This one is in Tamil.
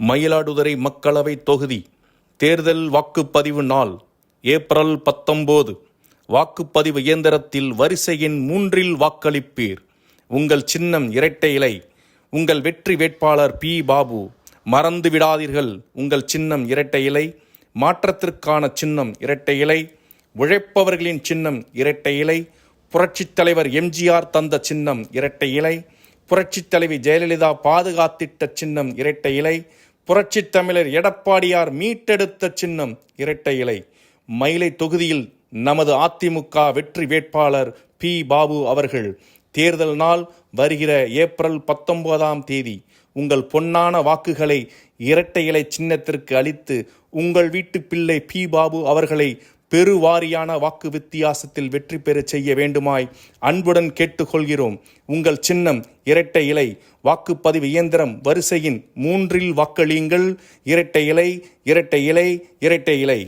மயிலாடுதுறை மக்களவை தொகுதி தேர்தல் வாக்குப்பதிவு நாள் ஏப்ரல் 19. வாக்குப்பதிவு இயந்திரத்தில் வரிசை எண் 3இல் வாக்களிப்பீர். உங்கள் சின்னம் இரட்டை இலை. உங்கள் வெற்றி வேட்பாளர் பி. பாபு. மறந்து விடாதீர்கள், உங்கள் சின்னம் இரட்டை இலை. மாற்றத்திற்கான சின்னம் இரட்டை இலை. உழைப்பவர்களின் சின்னம் இரட்டை இலை. புரட்சித் தலைவர் எம்ஜிஆர் தந்த சின்னம் இரட்டை இலை. புரட்சித் தலைவி ஜெயலலிதா பாதுகாத்திட்ட சின்னம் இரட்டை இலை. புரட்சித் தமிழர் எடப்பாடியார் மீட்டெடுத்த சின்னம் இரட்டை இலை. மயிலை தொகுதியில் நமது அதிமுக வெற்றி வேட்பாளர் பி. பாபு அவர்கள். தேர்தல் நாள் வருகிற ஏப்ரல் 19. உங்கள் பொன்னான வாக்குகளை இரட்டை இலை சின்னத்திற்கு அளித்து உங்கள் வீட்டு பிள்ளை பி. பாபு அவர்களை பெருவாரியான வாக்கு வித்தியாசத்தில் வெற்றி பெற செய்ய வேண்டுமாய் அன்புடன் கேட்டுக்கொள்கிறோம். உங்கள் சின்னம் இரட்டை இலை. வாக்குப்பதிவு இயந்திரம் வரிசையின் 3இல் வாக்களியுங்கள். இரட்டை இலை, இரட்டை இலை, இரட்டை இலை.